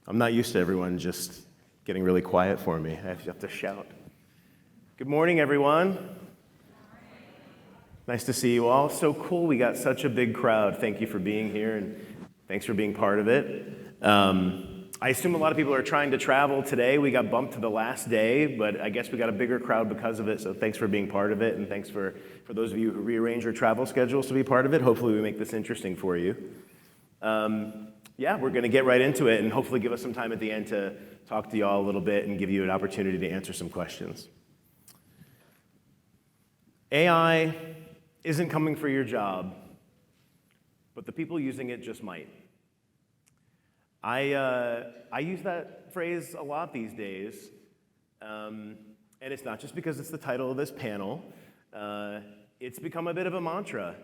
I'm not used to everyone just getting really quiet for me. I have to shout. Good morning, everyone. Nice to see you all. So cool, we got such a big crowd. Thank you for being here, and thanks for being part of it. I assume a lot of people are trying to travel today. We got bumped to the last day, but I guess we got a bigger crowd because of it, so thanks for being part of it, and thanks for those of you who rearrange your travel schedules to be part of it. Hopefully we make this interesting for you. Yeah, we're going to get right into it and hopefully give us some time at the end to talk to you all a little bit and give you an opportunity to answer some questions. AI isn't coming for your job, but the people using it just might. I use that phrase a lot these days, and it's not just because it's the title of this panel. It's become a bit of a mantra.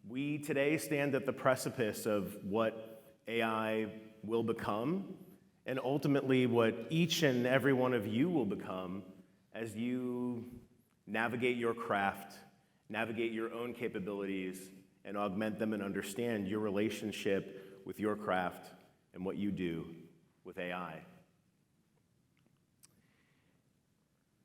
We today stand at the precipice of what AI will become, and ultimately what each and every one of you will become as you navigate your craft, navigate your own capabilities, and augment them and understand your relationship with your craft and what you do with AI.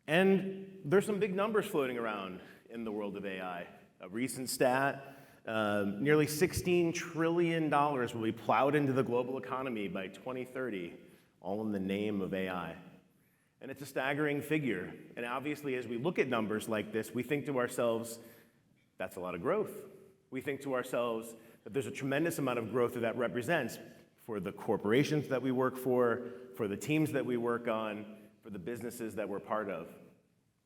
And there's some big numbers floating around in the world of AI. A recent stat, nearly $16 trillion will be plowed into the global economy by 2030, all in the name of AI. And it's a staggering figure. And obviously, as we look at numbers like this, we think to ourselves, that's a lot of growth. We think to ourselves that there's a tremendous amount of growth that represents for the corporations that we work for the teams that we work on, for the businesses that we're part of.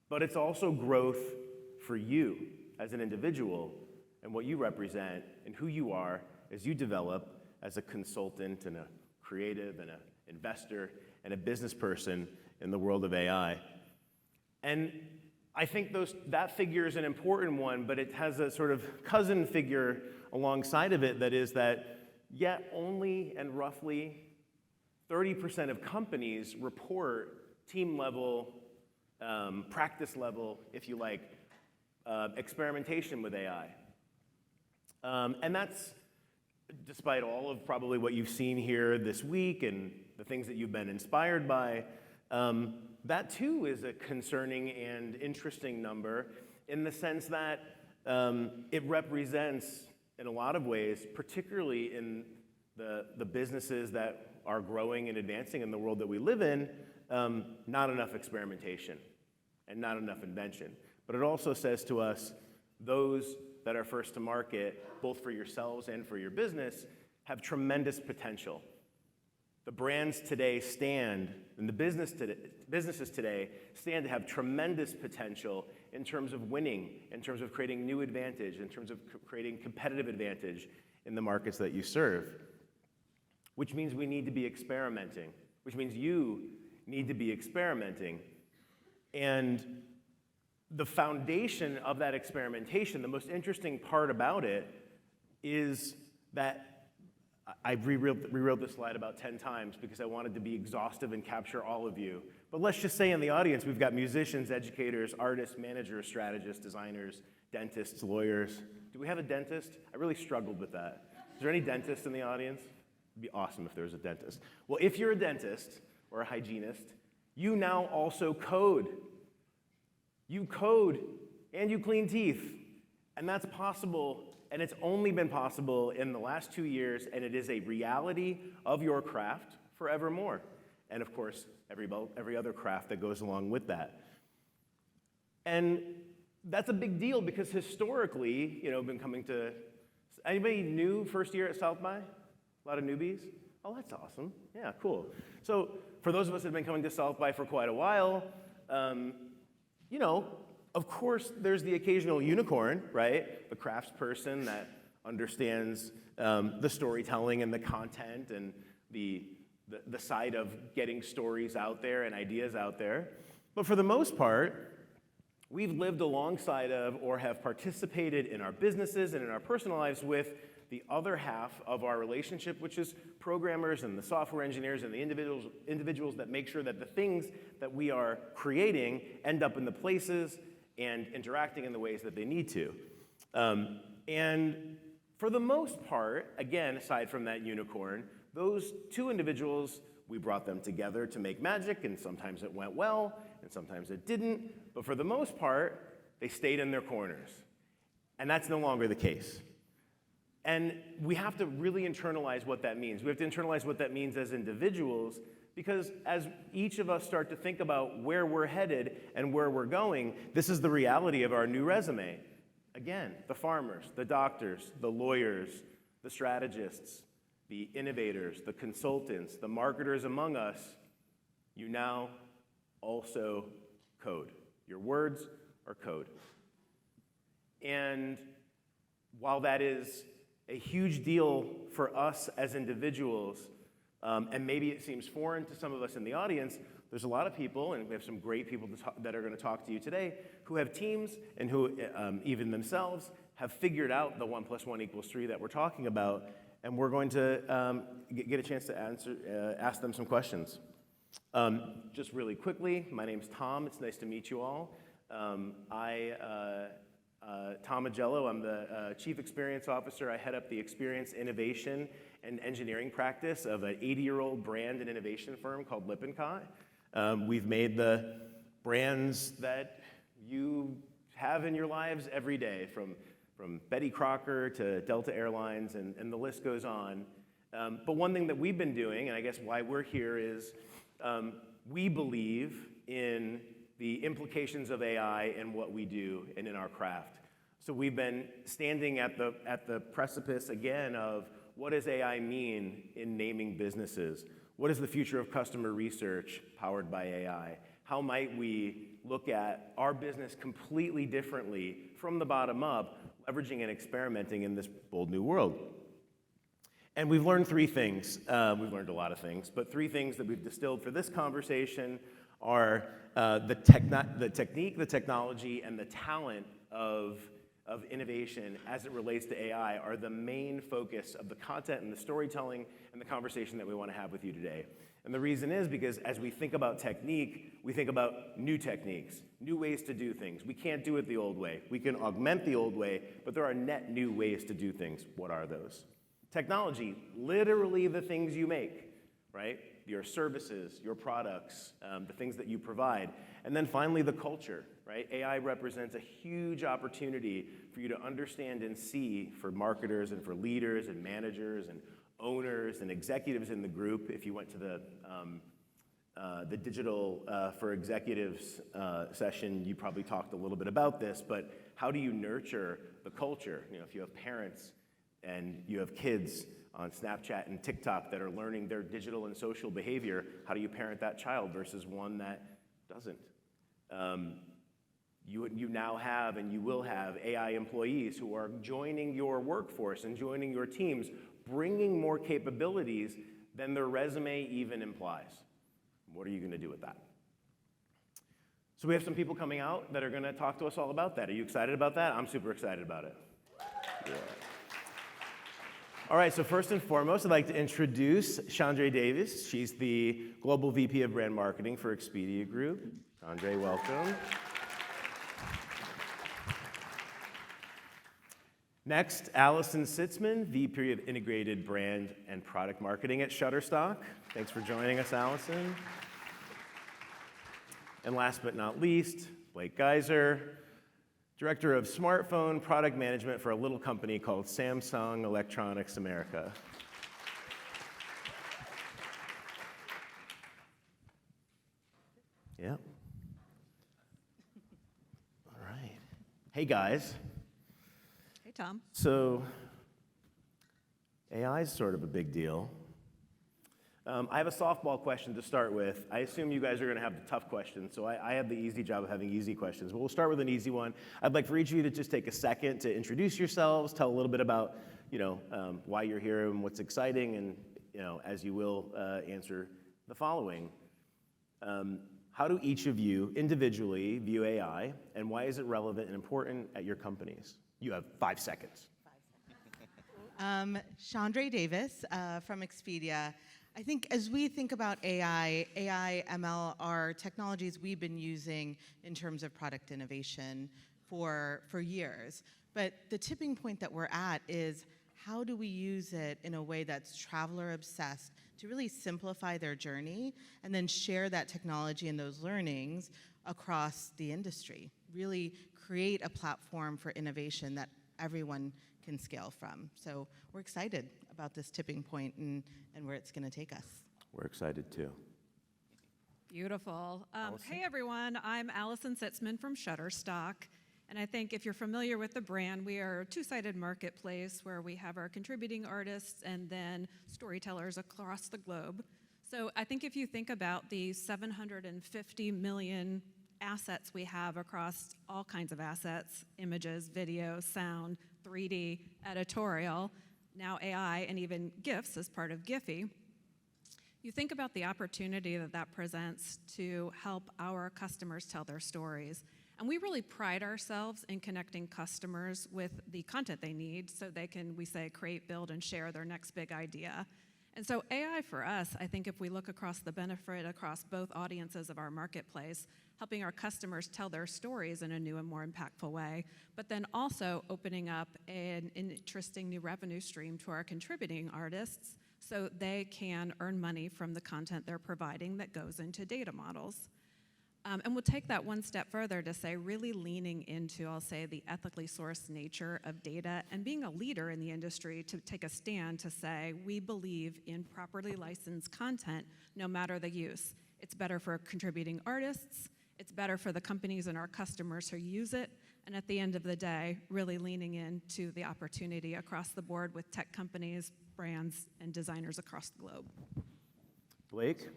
But it's also growth for you as an individual and what you represent and who you are as you develop as a consultant and a creative and an investor and a business person in the world of AI. And I think that figure is an important one, but it has a sort of cousin figure alongside of it that is that yet only and roughly 30% of companies report team level, practice level, if you like, experimentation with AI. And that's despite all of probably what you've seen here this week and the things that you've been inspired by. That too is a concerning and interesting number in the sense that it represents, in a lot of ways, particularly in the businesses that are growing and advancing in the world that we live in, not enough experimentation and not enough invention. But it also says to us, those that are first to market, both for yourselves and for your business, have tremendous potential. The brands today stand, and the businesses today stand to have tremendous potential in terms of winning, in terms of creating new advantage, in terms of creating competitive advantage in the markets that you serve. Which means we need to be experimenting, which means you need to be experimenting. And the foundation of that experimentation, the most interesting part about it is that I've rewrote this slide about 10 times because I wanted to be exhaustive and capture all of you. But let's just say in the audience, we've got musicians, educators, artists, managers, strategists, designers, dentists, lawyers. Do we have a dentist? I really struggled with that. Is there any dentists in the audience? It'd be awesome if there was a dentist. Well, if you're a dentist or a hygienist, you now also code. You code and you clean teeth. And that's possible. And it's only been possible in the last 2 years, and it is a reality of your craft forevermore. And of course, every other craft that goes along with that. And that's a big deal because historically, been coming to, anybody new first year at South by? A lot of newbies? Oh, that's awesome. Yeah, cool. So for those of us that have been coming to South by for quite a while, of course, there's the occasional unicorn, right? The craftsperson that understands the storytelling and the content and the side of getting stories out there and ideas out there. But for the most part, we've lived alongside of or have participated in our businesses and in our personal lives with the other half of our relationship, which is programmers and the software engineers and the individuals that make sure that the things that we are creating end up in the places and interacting in the ways that they need to. And For the most part, again, aside from that unicorn, those two individuals, we brought them together to make magic, and sometimes it went well, and sometimes it didn't. But for the most part, they stayed in their corners. And that's no longer the case. And we have to really internalize what that means. We have to internalize what that means as individuals, because as each of us start to think about where we're headed and where we're going, this is the reality of our new resume. Again, the farmers, the doctors, the lawyers, the strategists, the innovators, the consultants, the marketers among us, you now also code. Your words are code. And while that is a huge deal for us as individuals, and maybe it seems foreign to some of us in the audience, there's a lot of people, and we have some great people that are going to talk to you today, who have teams and who even themselves have figured out the 1 + 1 = 3 that we're talking about, and we're going to get a chance to ask them some questions. Just really quickly, my name's Tom. It's nice to meet you all. Tom Agello, I'm the Chief Experience Officer. I head up the experience, innovation, and engineering practice of an 80-year-old brand and innovation firm called Lippincott. We've made the brands that you have in your lives every day, from Betty Crocker to Delta Airlines, and the list goes on. But one thing that we've been doing, and I guess why we're here, is we believe in the implications of AI in what we do and in our craft. So we've been standing at the precipice again of what does AI mean in naming businesses? What is the future of customer research powered by AI? How might we look at our business completely differently from the bottom up, leveraging and experimenting in this bold new world? And we've learned three things. We've learned a lot of things, but three things that we've distilled for this conversation are the technique, the technology, and the talent of innovation as it relates to AI are the main focus of the content and the storytelling and the conversation that we want to have with you today. And the reason is because as we think about technique, we think about new techniques, new ways to do things. We can't do it the old way. We can augment the old way, but there are net new ways to do things. What are those? Technology, literally the things you make, right? Your services, your products, the things that you provide. And then finally, the culture, right? AI represents a huge opportunity for you to understand and see for marketers and for leaders and managers and owners and executives in the group. If you went to the digital for executives session, you probably talked a little bit about this, but how do you nurture the culture? You know, if you have parents and you have kids on Snapchat and TikTok that are learning their digital and social behavior, how do you parent that child versus one that doesn't? You now have and you will have AI employees who are joining your workforce and joining your teams, bringing more capabilities than their resume even implies. What are you going to do with that? So we have some people coming out that are going to talk to us all about that. Are you excited about that? I'm super excited about it. Yeah. All right, so first and foremost, I'd like to introduce Chandra Davis. She's the Global VP of Brand Marketing for Expedia Group. Chandra, welcome. Next, Allison Sitzman, VP of Integrated Brand and Product Marketing at Shutterstock. Thanks for joining us, Allison. And last but not least, Blake Geiser, Director of Smartphone Product Management for a little company called Samsung Electronics America. Yep. All right. Hey, guys. Hey, Tom. So, AI is sort of a big deal. I have a softball question to start with. I assume you guys are going to have the tough questions, so I have the easy job of having easy questions. But we'll start with an easy one. I'd like for each of you to just take a second to introduce yourselves, tell a little bit about, why you're here and what's exciting, and, as you will, answer the following. How do each of you individually view AI, and why is it relevant and important at your companies? You have 5 seconds. Chandra Davis from Expedia. I think as we think about AI, ML are technologies we've been using in terms of product innovation for years. But the tipping point that we're at is how do we use it in a way that's traveler obsessed to really simplify their journey and then share that technology and those learnings across the industry? Really create a platform for innovation that everyone can scale from. So we're excited about this tipping point and where it's going to take us. We're excited too. Beautiful. Allison? Hey, everyone. I'm Allison Sitzman from Shutterstock. And I think if you're familiar with the brand, we are a two-sided marketplace where we have our contributing artists and then storytellers across the globe. So I think if you think about the 750 million assets we have across all kinds of assets, images, video, sound, 3D, editorial, now AI, and even GIFs as part of Giphy, you think about the opportunity that that presents to help our customers tell their stories. And we really pride ourselves in connecting customers with the content they need so they can, we say, create, build, and share their next big idea. And so AI for us, I think if we look across the benefit across both audiences of our marketplace, helping our customers tell their stories in a new and more impactful way, but then also opening up an interesting new revenue stream to our contributing artists so they can earn money from the content they're providing that goes into data models. And we'll take that one step further to say really leaning into, I'll say, the ethically sourced nature of data and being a leader in the industry to take a stand to say we believe in properly licensed content no matter the use. It's better for contributing artists, it's better for the companies and our customers who use it, and at the end of the day, really leaning into the opportunity across the board with tech companies, brands, and designers across the globe. Blake?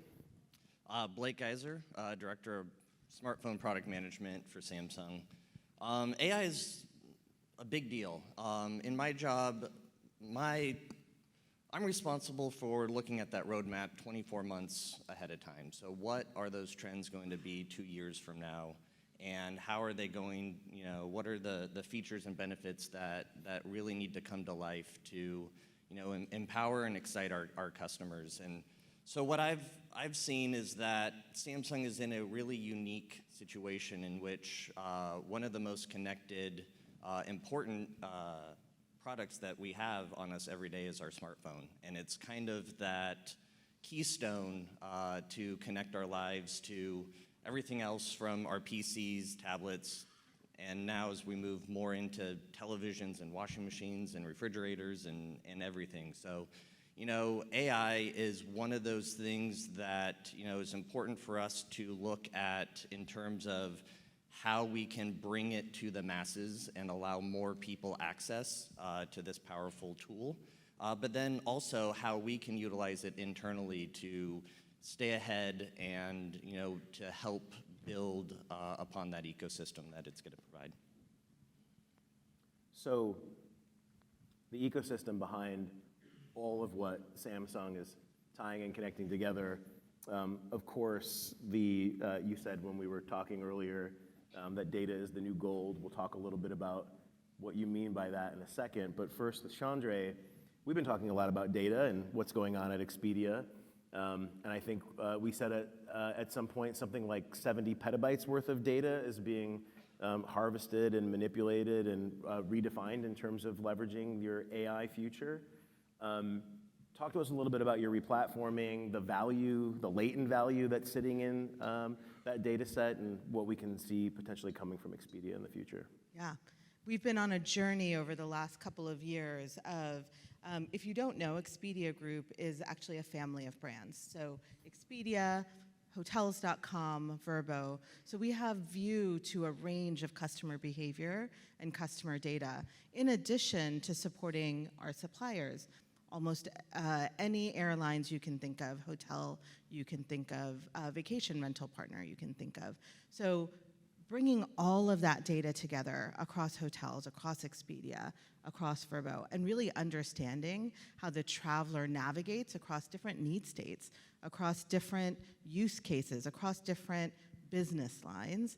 Blake Geiser, Director of Smartphone Product Management for Samsung. AI is a big deal. In my job, I'm responsible for looking at that roadmap 24 months ahead of time. So what are those trends going to be 2 years from now? And how are they going, what are the features and benefits that really need to come to life to, empower and excite our customers? And so what I've seen is that Samsung is in a really unique situation in which one of the most connected, important products that we have on us every day is our smartphone. And it's kind of that keystone to connect our lives to everything else from our PCs, tablets, and now as we move more into televisions and washing machines and refrigerators and everything. So, AI is one of those things that, is important for us to look at in terms of how we can bring it to the masses and allow more people access to this powerful tool, but then also how we can utilize it internally to stay ahead and, to help build upon that ecosystem that it's going to provide. So the ecosystem behind all of what Samsung is tying and connecting together, of course, you said when we were talking earlier that data is the new gold. We'll talk a little bit about what you mean by that in a second. But first, with Chandra, we've been talking a lot about data and what's going on at Expedia. And I think we said at some point something like 70 petabytes worth of data is being harvested and manipulated and redefined in terms of leveraging your AI future. Talk to us a little bit about your replatforming, the value, the latent value that's sitting in that data set and what we can see potentially coming from Expedia in the future. Yeah, we've been on a journey over the last couple of years of, if you don't know, Expedia Group is actually a family of brands. So Expedia, Hotels.com, Vrbo. So we have view to a range of customer behavior and customer data, in addition to supporting our suppliers. Almost any airlines you can think of, hotel you can think of, vacation rental partner you can think of. So bringing all of that data together across hotels, across Expedia, across Vrbo, and really understanding how the traveler navigates across different need states, across different use cases, across different business lines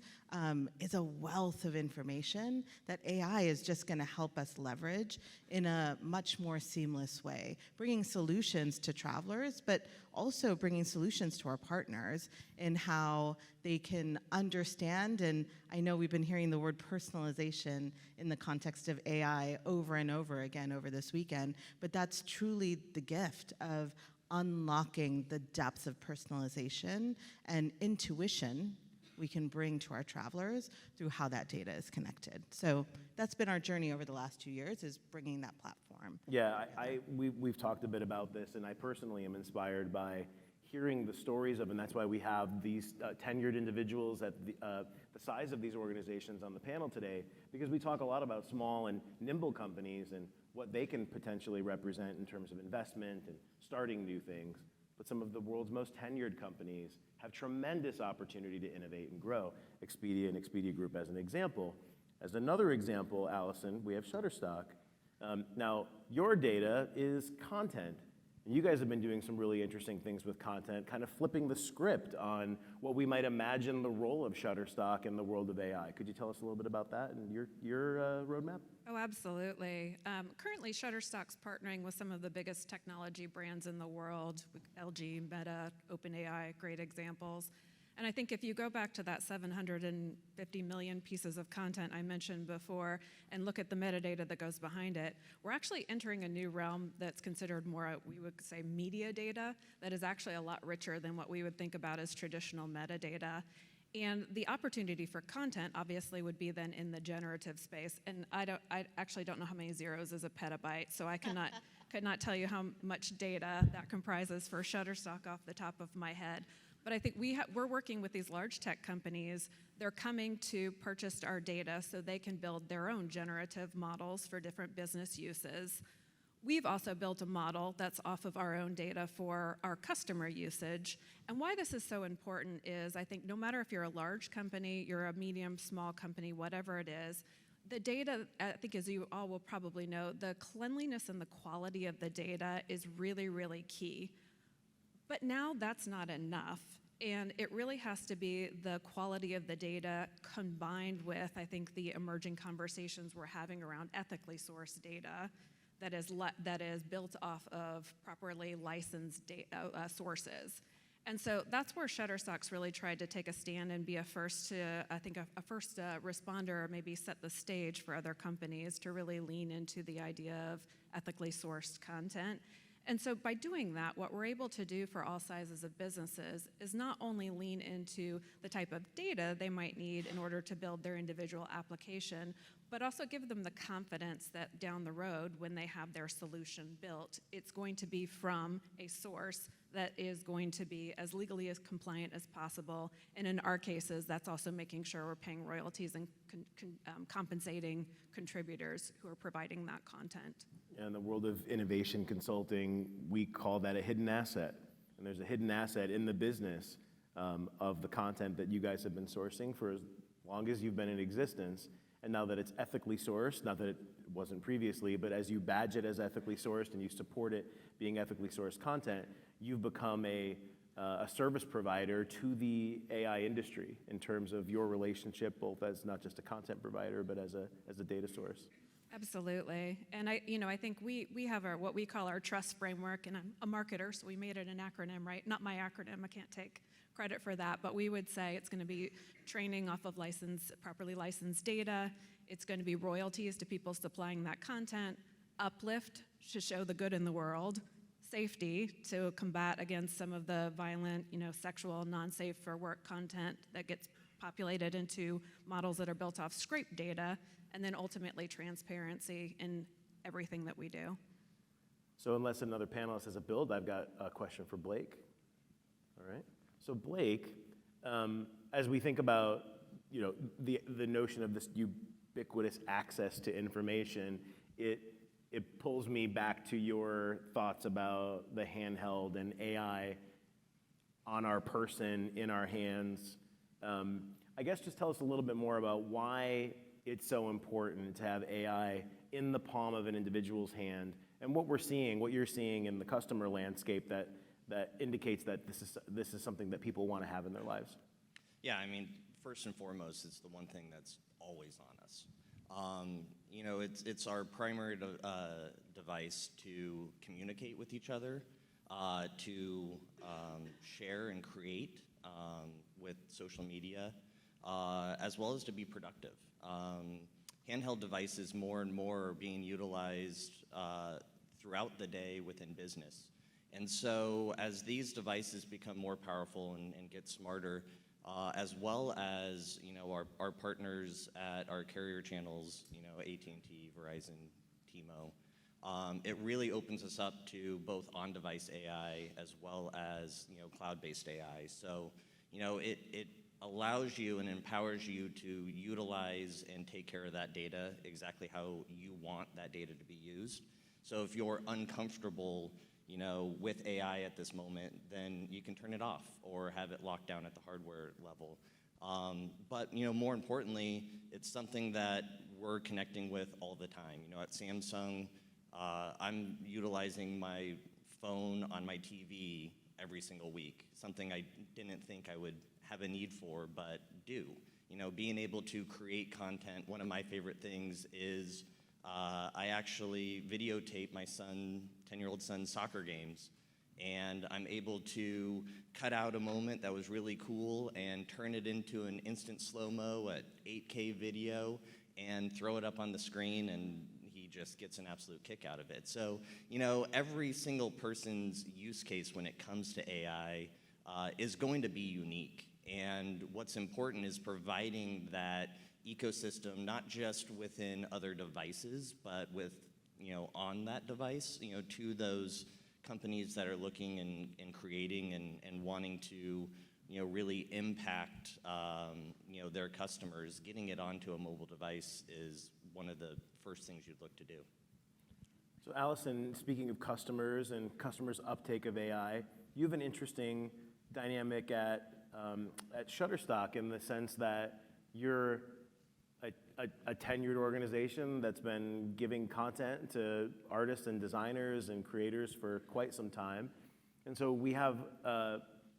is a wealth of information that AI is just going to help us leverage in a much more seamless way, bringing solutions to travelers, but also bringing solutions to our partners in how they can understand. And I know we've been hearing the word personalization in the context of AI over and over again over this weekend, but that's truly the gift of unlocking the depths of personalization and intuition we can bring to our travelers through how that data is connected. So that's been our journey over the last 2 years, is bringing that platform. Yeah, we've talked a bit about this, and I personally am inspired by hearing the stories of, and that's why we have these tenured individuals at the size of these organizations on the panel today, because we talk a lot about small and nimble companies and what they can potentially represent in terms of investment and starting new things. But some of the world's most tenured companies have tremendous opportunity to innovate and grow. Expedia and Expedia Group as an example. As another example, Allison, we have Shutterstock. Now, your data is content. And you guys have been doing some really interesting things with content, kind of flipping the script on what we might imagine the role of Shutterstock in the world of AI. Could you tell us a little bit about that and your roadmap? Oh, absolutely. Currently, Shutterstock's partnering with some of the biggest technology brands in the world, LG, Meta, OpenAI, great examples. And I think if you go back to that 750 million pieces of content I mentioned before and look at the metadata that goes behind it, we're actually entering a new realm that's considered more, we would say, media data that is actually a lot richer than what we would think about as traditional metadata. And the opportunity for content, obviously, would be then in the generative space. And I actually don't know how many zeros is a petabyte, so I could not tell you how much data that comprises for Shutterstock off the top of my head. But I think we're working with these large tech companies. They're coming to purchase our data so they can build their own generative models for different business uses. We've also built a model that's off of our own data for our customer usage. And why this is so important is, I think no matter if you're a large company, you're a medium, small company, whatever it is, the data, I think as you all will probably know, the cleanliness and the quality of the data is really, really key. But now that's not enough. And it really has to be the quality of the data combined with, I think, the emerging conversations we're having around ethically sourced data that is built off of properly licensed sources. And so that's where Shutterstock's really tried to take a stand and be a first responder, or maybe set the stage for other companies to really lean into the idea of ethically sourced content. And so by doing that, what we're able to do for all sizes of businesses is not only lean into the type of data they might need in order to build their individual application, but also give them the confidence that down the road, when they have their solution built, it's going to be from a source that is going to be as legally as compliant as possible. And in our cases, that's also making sure we're paying royalties and compensating contributors who are providing that content. In the world of innovation consulting, we call that a hidden asset. And there's a hidden asset in the business of the content that you guys have been sourcing for as long as you've been in existence. And now that it's ethically sourced, not that it wasn't previously, but as you badge it as ethically sourced and you support it being ethically sourced content, you've become a service provider to the AI industry in terms of your relationship, both as not just a content provider, but as a data source. Absolutely. And I think we have what we call our trust framework, and I'm a marketer, so we made it an acronym, right? Not my acronym, I can't take credit for that, but we would say it's going to be training off of properly licensed data. It's going to be royalties to people supplying that content, uplift to show the good in the world, safety to combat against some of the violent, sexual, non-safe for work content that gets populated into models that are built off scraped data, and then ultimately transparency in everything that we do. So unless another panelist has a build, I've got a question for Blake. All right. So Blake, as we think about the notion of this ubiquitous access to information, it pulls me back to your thoughts about the handheld and AI on our person, in our hands. I guess just tell us a little bit more about why it's so important to have AI in the palm of an individual's hand, and what you're seeing in the customer landscape that indicates that this is something that people want to have in their lives. Yeah, I mean, first and foremost, it's the one thing that's always on us. You know, it's our primary device to communicate with each other, to share and create with social media, as well as to be productive. Handheld devices more and more are being utilized throughout the day within business. And so as these devices become more powerful and get smarter, as well as, you know, our partners at our carrier channels, you know, AT&T, Verizon, T-Mo, it really opens us up to both on-device AI as well as, you know, cloud-based AI. So, you know, it allows you and empowers you to utilize and take care of that data exactly how you want that data to be used. So if you're uncomfortable, you know, with AI at this moment, then you can turn it off or have it locked down at the hardware level. But, you know, more importantly, it's something that we're connecting with all the time. You know, at Samsung, I'm utilizing my phone on my TV every single week, something I didn't think I would have a need for, but do. You know, being able to create content, one of my favorite things is I actually videotape my 10-year-old son's soccer games, and I'm able to cut out a moment that was really cool and turn it into an instant slow-mo at 8K video and throw it up on the screen, and he just gets an absolute kick out of it. So, you know, every single person's use case when it comes to AI is going to be unique. And what's important is providing that ecosystem, not just within other devices, but with, you know, on that device, you know, to those companies that are looking and creating and wanting to, you know, really impact, you know, their customers. Getting it onto a mobile device is one of the first things you'd look to do. So Allison, speaking of customers and customers' uptake of AI, you have an interesting dynamic at Shutterstock in the sense that you're a tenured organization that's been giving content to artists and designers and creators for quite some time. And so we have,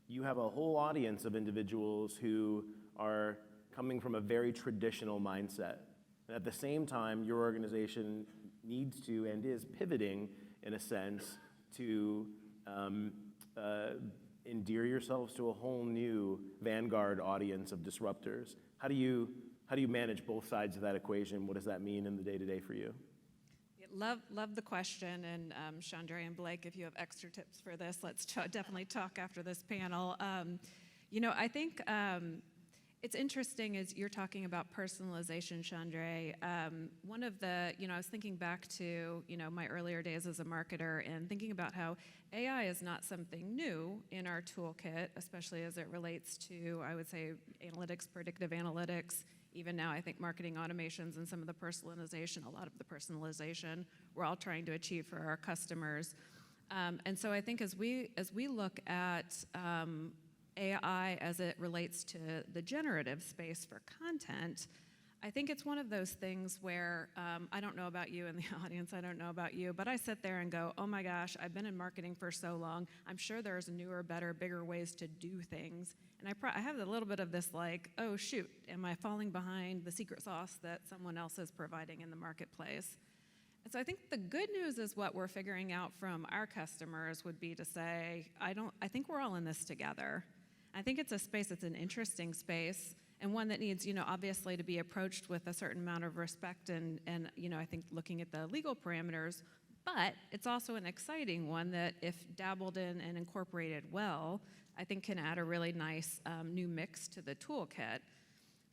you have a whole audience of individuals who are coming from a very traditional mindset. And at the same time, your organization needs to and is pivoting, in a sense, to endear yourselves to a whole new vanguard audience of disruptors. How do you manage both sides of that equation? What does that mean in the day-to-day for you? Love the question, and Chandra and Blake, if you have extra tips for this, let's definitely talk after this panel. You know, I think it's interesting as you're talking about personalization, Chandra. One of the, you know, I was thinking back to, you know, my earlier days as a marketer and thinking about how AI is not something new in our toolkit, especially as it relates to, I would say, analytics, predictive analytics. Even now, I think marketing automations and some of the personalization, a lot of the personalization, we're all trying to achieve for our customers. And so I think as we look at AI as it relates to the generative space for content, I think it's one of those things where, I don't know about you in the audience, I don't know about you, but I sit there and go, oh my gosh, I've been in marketing for so long, I'm sure there's newer, better, bigger ways to do things. And I have a little bit of this like, oh shoot, am I falling behind the secret sauce that someone else is providing in the marketplace? And so I think the good news is what we're figuring out from our customers would be to say, I think we're all in this together. I think it's a space that's an interesting space and one that needs, you know, obviously to be approached with a certain amount of respect and you know, I think looking at the legal parameters, but it's also an exciting one that if dabbled in and incorporated well, I think can add a really nice new mix to the toolkit.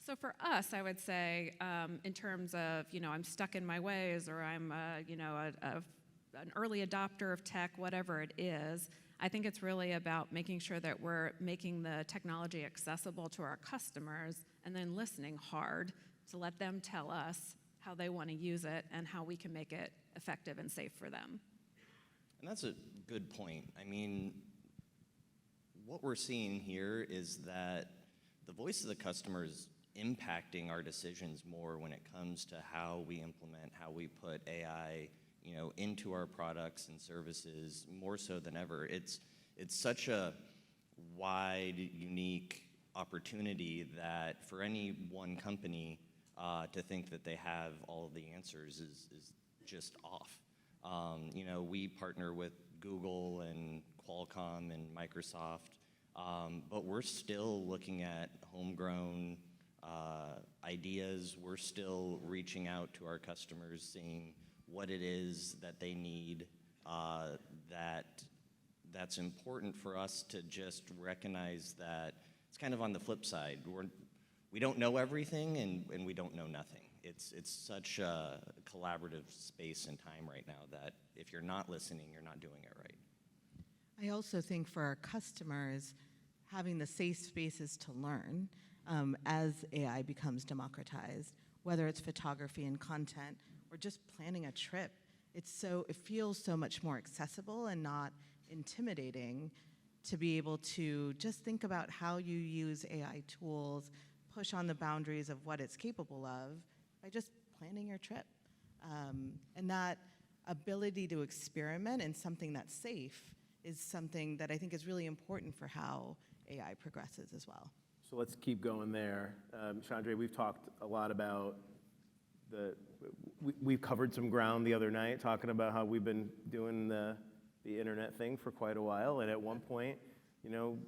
So for us, I would say in terms of, you know, I'm stuck in my ways or I'm, you know, an early adopter of tech, whatever it is, I think it's really about making sure that we're making the technology accessible to our customers and then listening hard to let them tell us how they want to use it and how we can make it effective and safe for them. And that's a good point. I mean, what we're seeing here is that the voice of the customer is impacting our decisions more when it comes to how we implement, how we put AI, you know, into our products and services more so than ever. It's such a wide, unique opportunity that for any one company to think that they have all of the answers is just off. You know, we partner with Google and Qualcomm and Microsoft, but we're still looking at homegrown ideas. We're still reaching out to our customers, seeing what it is that they need, that's important for us to just recognize that it's kind of on the flip side. We don't know everything, and we don't know nothing. It's such a collaborative space and time right now that if you're not listening, you're not doing it right. I also think for our customers, having the safe spaces to learn as AI becomes democratized, whether it's photography and content or just planning a trip, it feels so much more accessible and not intimidating to be able to just think about how you use AI tools, push on the boundaries of what it's capable of by just planning your trip. And that ability to experiment in something that's safe is something that I think is really important for how AI progresses as well. So let's keep going there. Chandra, we've talked a lot about we've covered some ground the other night talking about how we've been doing the internet thing for quite a while, and at one point, you know,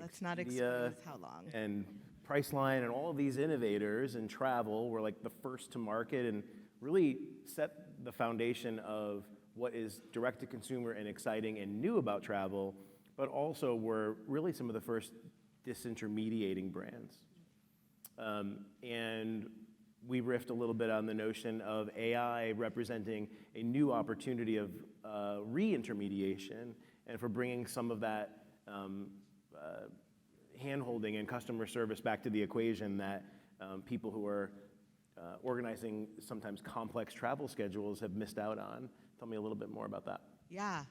Let's not expose how long. And Priceline and all of these innovators in travel were like the first to market and really set the foundation of what is direct to consumer and exciting and new about travel, but also were really some of the first disintermediating brands. And we riffed a little bit on the notion of AI representing a new opportunity of re-intermediation and for bringing some of that hand-holding and customer service back to the equation that people who are organizing sometimes complex travel schedules have missed out on. Tell me a little bit more about that. Yeah,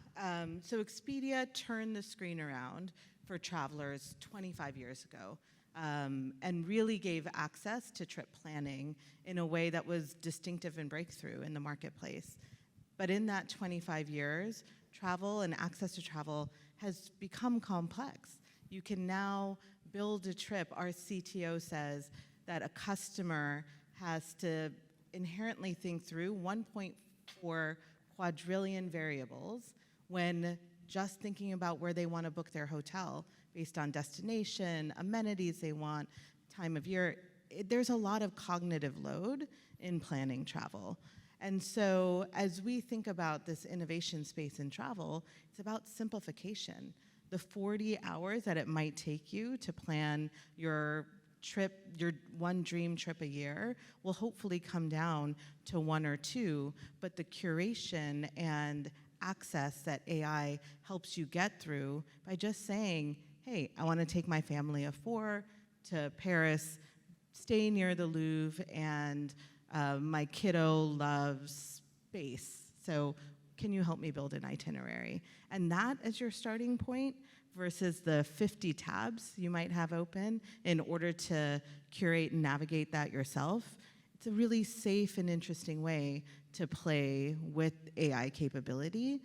so Expedia turned the screen around for travelers 25 years ago and really gave access to trip planning in a way that was distinctive and breakthrough in the marketplace. But in that 25 years, travel and access to travel has become complex. You can now build a trip. Our CTO says that a customer has to inherently think through 1.4 quadrillion variables when just thinking about where they want to book their hotel based on destination, amenities they want, time of year. There's a lot of cognitive load in planning travel. And so as we think about this innovation space in travel, it's about simplification. The 40 hours that it might take you to plan your trip, your one dream trip a year, will hopefully come down to 1 or 2, but the curation and access that AI helps you get through by just saying, hey, I want to take my family of 4 to Paris, stay near the Louvre, and my kiddo loves space, so can you help me build an itinerary? And that as your starting point versus the 50 tabs you might have open in order to curate and navigate that yourself, it's a really safe and interesting way to play with AI capability,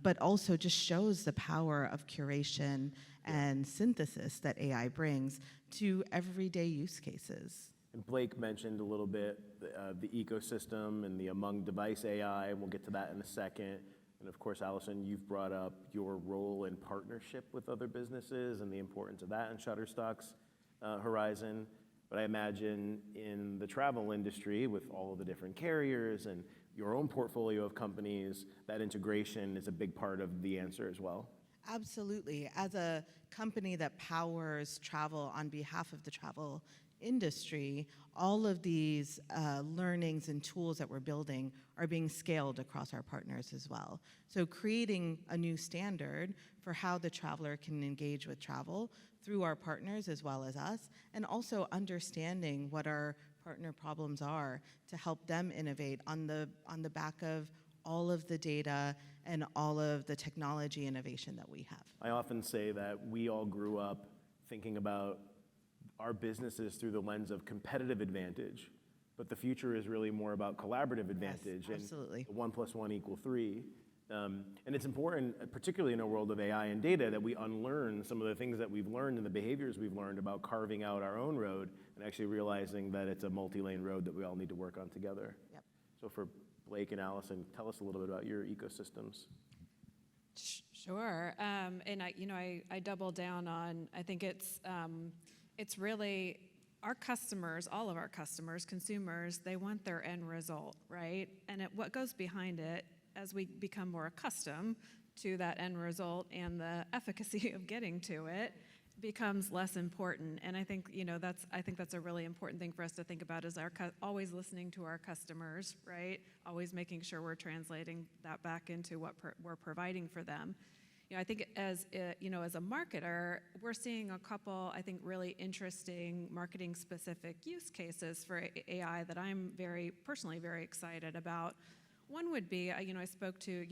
but also just shows the power of curation and synthesis that AI brings to everyday use cases. And Blake mentioned a little bit the ecosystem and the among device AI, and we'll get to that in a second. And of course, Allison, you've brought up your role in partnership with other businesses and the importance of that in Shutterstock's horizon. But I imagine in the travel industry, with all of the different carriers and your own portfolio of companies, that integration is a big part of the answer as well. Absolutely. As a company that powers travel on behalf of the travel industry, all of these learnings and tools that we're building are being scaled across our partners as well. So creating a new standard for how the traveler can engage with travel through our partners as well as us, and also understanding what our partner problems are to help them innovate on the back of all of the data and all of the technology innovation that we have. I often say that we all grew up thinking about our businesses through the lens of competitive advantage, but the future is really more about collaborative advantage. Yes, absolutely. And 1 + 1 = 3. And it's important, particularly in a world of AI and data, that we unlearn some of the things that we've learned and the behaviors we've learned about carving out our own road and actually realizing that it's a multi-lane road that we all need to work on together. Yep. So for Blake and Allison, tell us a little bit about your ecosystems. Sure. And I double down on, I think it's really our customers, all of our customers, consumers, they want their end result, right? And what goes behind it as we become more accustomed to that end result and the efficacy of getting to it becomes less important. And I think, that's a really important thing for us to think about is always listening to our customers, right? Always making sure we're translating that back into what we're providing for them. I think as a marketer, we're seeing a couple, I think, really interesting marketing-specific use cases for AI that I'm personally very excited about. One would be, I spoke to,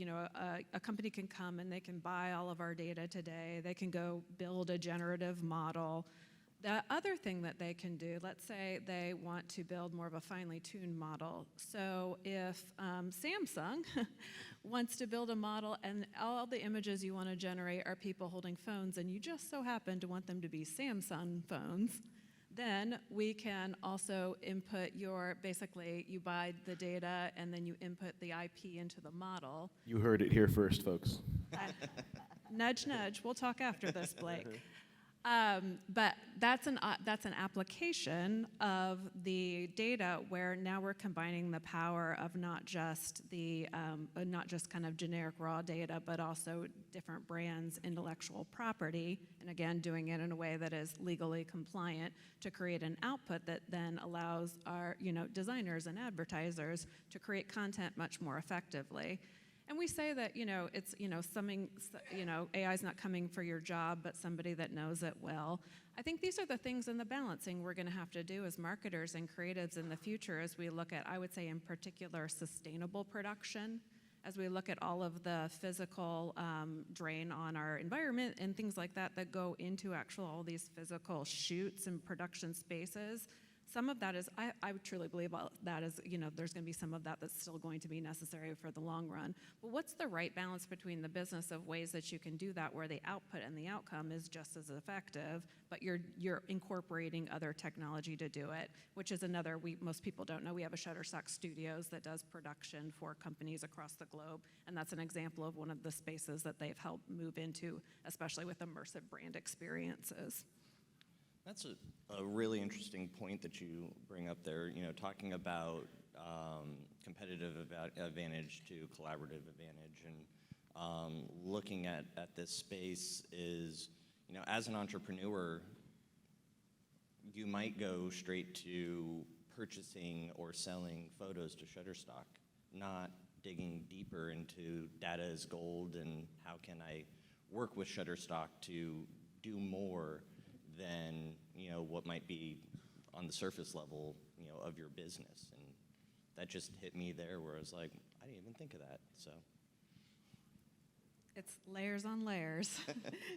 a company can come and they can buy all of our data today. They can go build a generative model. The other thing that they can do, let's say they want to build more of a finely tuned model. So if Samsung wants to build a model and all the images you want to generate are people holding phones and you just so happen to want them to be Samsung phones, then we can also input basically you buy the data and then you input the IP into the model. You heard it here first, folks. Nudge, nudge. We'll talk after this, Blake. But that's an application of the data where now we're combining the power of not just kind of generic raw data, but also different brands' intellectual property, and again, doing it in a way that is legally compliant to create an output that then allows our designers and advertisers to create content much more effectively. And we say that, it's, AI is not coming for your job, but somebody that knows it well. I think these are the things in the balancing we're going to have to do as marketers and creatives in the future as we look at, I would say in particular, sustainable production, as we look at all of the physical drain on our environment and things like that go into all these physical shoots and production spaces. Some of that is, I truly believe that is, there's going to be some of that that's still going to be necessary for the long run. But what's the right balance between the business of ways that you can do that where the output and the outcome is just as effective, but you're incorporating other technology to do it, which is another, most people don't know, we have a Shutterstock Studios that does production for companies across the globe, and that's an example of one of the spaces that they've helped move into, especially with immersive brand experiences. That's a really interesting point that you bring up there, talking about competitive advantage to collaborative advantage. And looking at this space is, as an entrepreneur, you might go straight to purchasing or selling photos to Shutterstock, not digging deeper into data as gold and how can I work with Shutterstock to do more than what might be on the surface level of your business. And that just hit me there where I was like, I didn't even think of that. So it's layers on layers.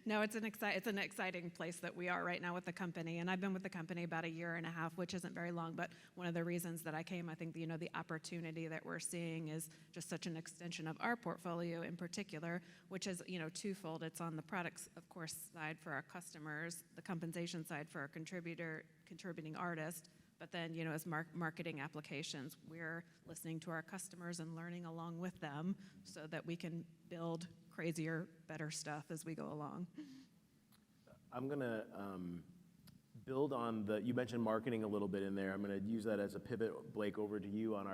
No, it's an exciting place that we are right now with the company, and I've been with the company about a year and a half, which isn't very long, but one of the reasons that I came, I think the opportunity that we're seeing is just such an extension of our portfolio in particular, which is twofold. It's on the products, of course, side for our customers, the compensation side for our contributing artists, but then as marketing applications, we're listening to our customers and learning along with them so that we can build crazier, better stuff as we go along. I'm going to build on you mentioned marketing a little bit in there. I'm going to use that as a pivot, Blake, over to you on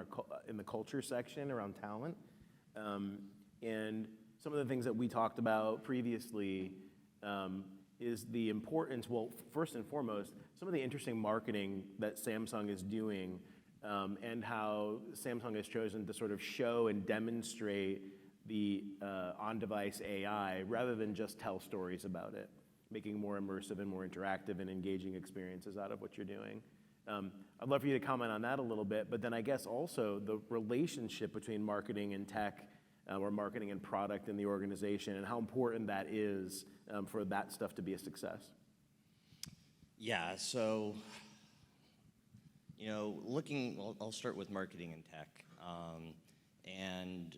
in the culture section around talent. And some of the things that we talked about previously is the importance, well, first and foremost, some of the interesting marketing that Samsung is doing and how Samsung has chosen to sort of show and demonstrate the on-device AI rather than just tell stories about it, making more immersive and more interactive and engaging experiences out of what you're doing. I'd love for you to comment on that a little bit, but then I guess also the relationship between marketing and tech or marketing and product in the organization and how important that is for that stuff to be a success. Yeah, so, I'll start with marketing and tech. And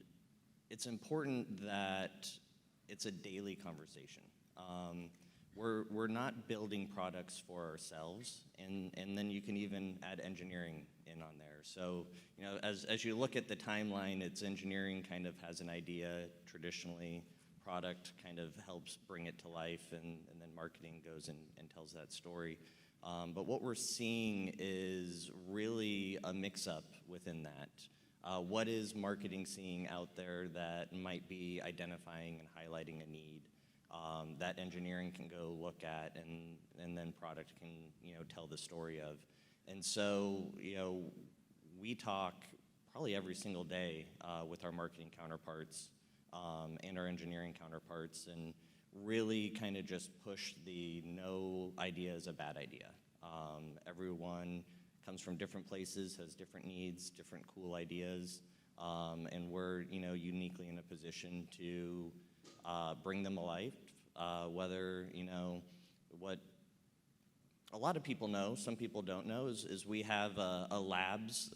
it's important that it's a daily conversation. We're not building products for ourselves, and then you can even add engineering in on there. So, as you look at the timeline, it's engineering kind of has an idea traditionally, product kind of helps bring it to life, and then marketing goes and tells that story. But what we're seeing is really a mix-up within that. What is marketing seeing out there that might be identifying and highlighting a need that engineering can go look at, and then product can tell the story of? And so we talk probably every single day with our marketing counterparts and our engineering counterparts, and really kind of just push the no idea is a bad idea. Everyone comes from different places, has different needs, different cool ideas, and we're uniquely in a position to bring them alive. Whether what a lot of people know, some people don't know, is we have a labs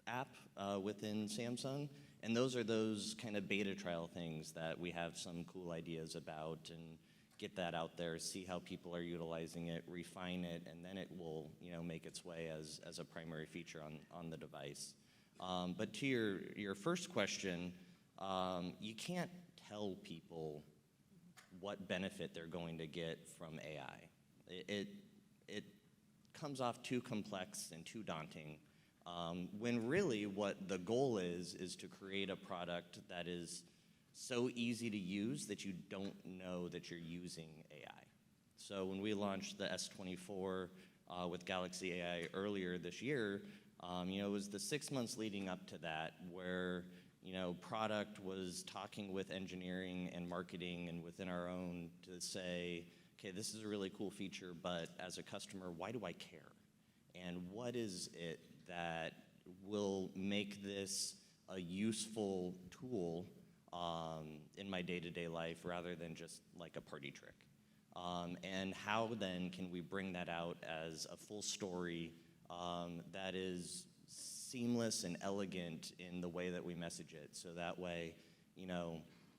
app within Samsung, and those are those kind of beta trial things that we have some cool ideas about, and get that out there, see how people are utilizing it, refine it, and then it will make its way as a primary feature on the device. But to your first question, you can't tell people what benefit they're going to get from AI. It comes off too complex and too daunting, when really what the goal is to create a product that is so easy to use that you don't know that you're using AI. So when we launched the S24 with Galaxy AI earlier this year, it was the 6 months leading up to that where product was talking with engineering and marketing and within our own to say, okay, this is a really cool feature, but as a customer, why do I care? And what is it that will make this a useful tool in my day-to-day life rather than just like a party trick? And how then can we bring that out as a full story that is seamless and elegant in the way that we message it? So that way,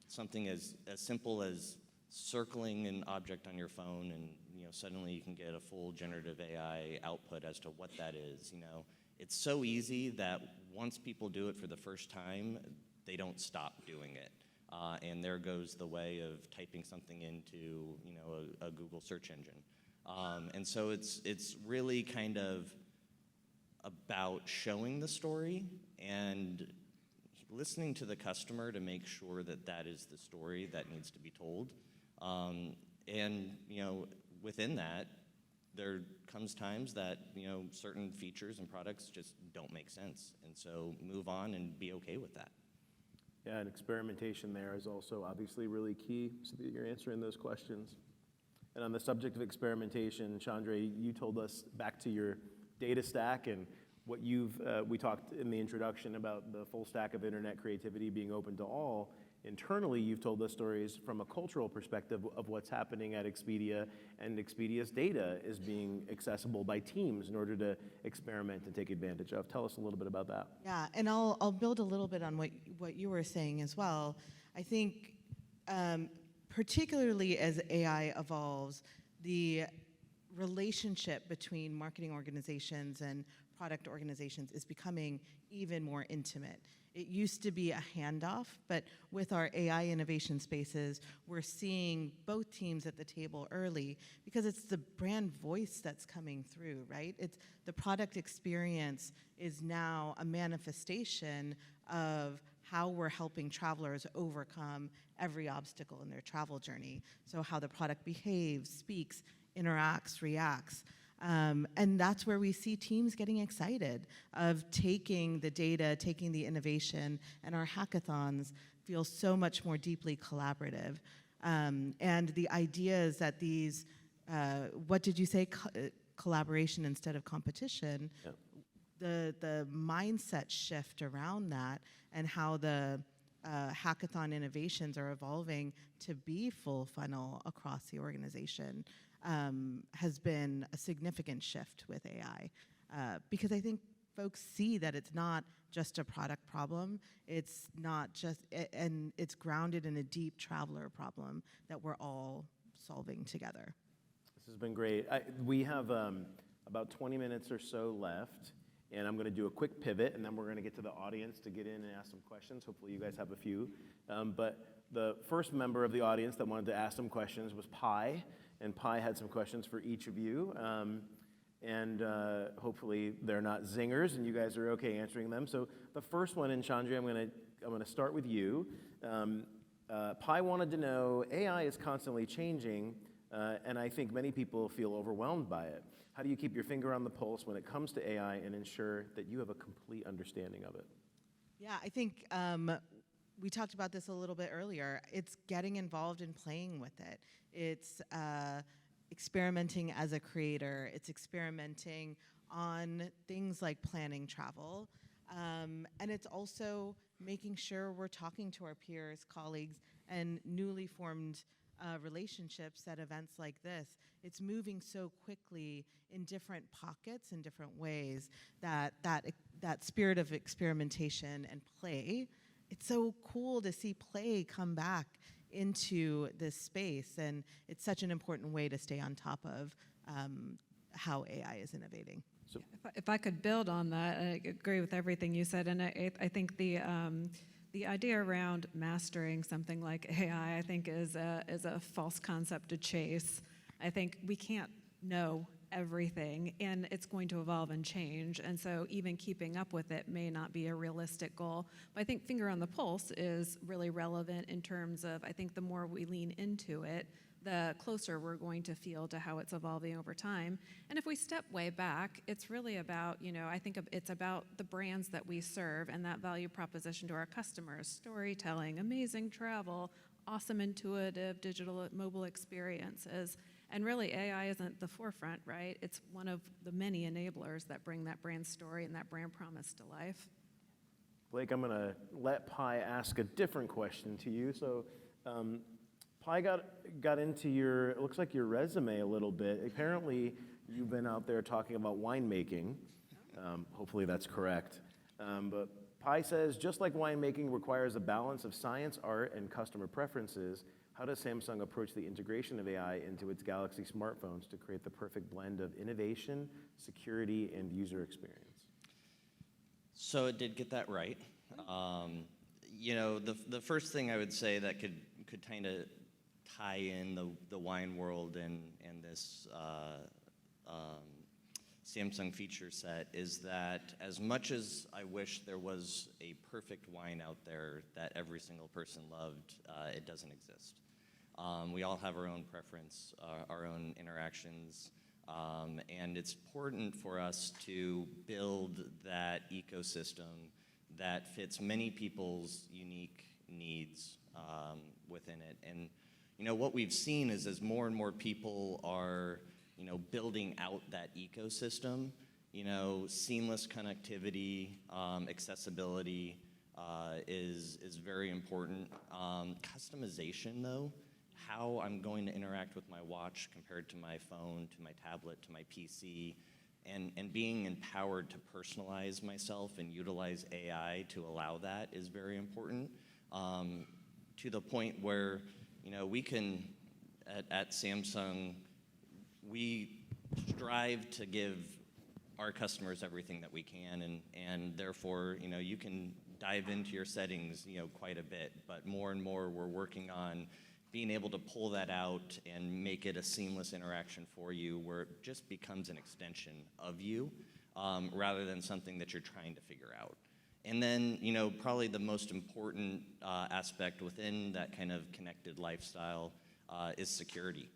something as simple as circling an object on your phone, and suddenly you can get a full generative AI output as to what that is. It's so easy that once people do it for the first time, they don't stop doing it. And there goes the way of typing something into a Google search engine. And so it's really kind of about showing the story and listening to the customer to make sure that that is the story that needs to be told. And within that, there comes times that certain features and products just don't make sense, and so move on and be okay with that. Yeah, and experimentation there is also obviously really key, so that you're answering those questions. And on the subject of experimentation, Chandra, you told us back to your data stack and what we talked in the introduction about the full stack of internet creativity being open to all. Internally, you've told us stories from a cultural perspective of what's happening at Expedia, and Expedia's data is being accessible by teams in order to experiment and take advantage of. Tell us a little bit about that. Yeah, and I'll build a little bit on what you were saying as well. I think particularly as AI evolves, the relationship between marketing organizations and product organizations is becoming even more intimate. It used to be a handoff, but with our AI innovation spaces, we're seeing both teams at the table early because it's the brand voice that's coming through, right? It's the product experience is now a manifestation of how we're helping travelers overcome every obstacle in their travel journey. So how the product behaves, speaks, interacts, reacts. And that's where we see teams getting excited of taking the data, taking the innovation, and our hackathons feel so much more deeply collaborative. And the idea is that these, what did you say, collaboration instead of competition, Yep. The mindset shift around that and how the hackathon innovations are evolving to be full funnel across the organization has been a significant shift with AI. Because I think folks see that it's not just a product problem. It's not just, and it's grounded in a deep traveler problem that we're all solving together. This has been great. We have about 20 minutes or so left, and I'm going to do a quick pivot, and then we're going to get to the audience to get in and ask some questions. Hopefully you guys have a few. But the first member of the audience that wanted to ask some questions was Pi, and Pi had some questions for each of you. And hopefully they're not zingers, and you guys are okay answering them. So the first one, and Chandra, I'm going to start with you. Pi wanted to know, AI is constantly changing, and I think many people feel overwhelmed by it. How do you keep your finger on the pulse when it comes to AI and ensure that you have a complete understanding of it? Yeah, I think we talked about this a little bit earlier. It's getting involved in playing with it. It's experimenting as a creator. It's experimenting on things like planning travel. And it's also making sure we're talking to our peers, colleagues, and newly formed relationships at events like this. It's moving so quickly in different pockets, in different ways, that spirit of experimentation and play, it's so cool to see play come back into this space, and it's such an important way to stay on top of how AI is innovating. So, If I could build on that, I agree with everything you said, and I think the idea around mastering something like AI, I think, is a false concept to chase. I think we can't know everything, and it's going to evolve and change, and so even keeping up with it may not be a realistic goal. But I think finger on the pulse is really relevant in terms of, I think the more we lean into it, the closer we're going to feel to how it's evolving over time. And if we step way back, it's really about, I think it's about the brands that we serve and that value proposition to our customers: storytelling, amazing travel, awesome intuitive digital mobile experiences. And really, AI isn't the forefront, right? It's one of the many enablers that bring that brand story and that brand promise to life. Blake, I'm going to let Pi ask a different question to you. So, Pi got into it looks like your resume a little bit. Apparently, you've been out there talking about winemaking. Hopefully that's correct. But Pi says, just like winemaking requires a balance of science, art, and customer preferences, how does Samsung approach the integration of AI into its Galaxy smartphones to create the perfect blend of innovation, security, and user experience? So it did get that right. The first thing I would say that could kind of tie in the wine world and this Samsung feature set is that as much as I wish there was a perfect wine out there that every single person loved, it doesn't exist. We all have our own preference, our own interactions, and it's important for us to build that ecosystem that fits many people's unique needs within it. And what we've seen is as more and more people are building out that ecosystem, seamless connectivity, accessibility is very important. Customization, though, how I'm going to interact with my watch compared to my phone, to my tablet, to my PC, and being empowered to personalize myself and utilize AI to allow that is very important, to the point where we can, at Samsung, we strive to give our customers everything that we can, and therefore, you can dive into your settings, quite a bit, but more and more we're working on being able to pull that out and make it a seamless interaction for you where it just becomes an extension of you, rather than something that you're trying to figure out. And then, probably the most important aspect within that kind of connected lifestyle is security.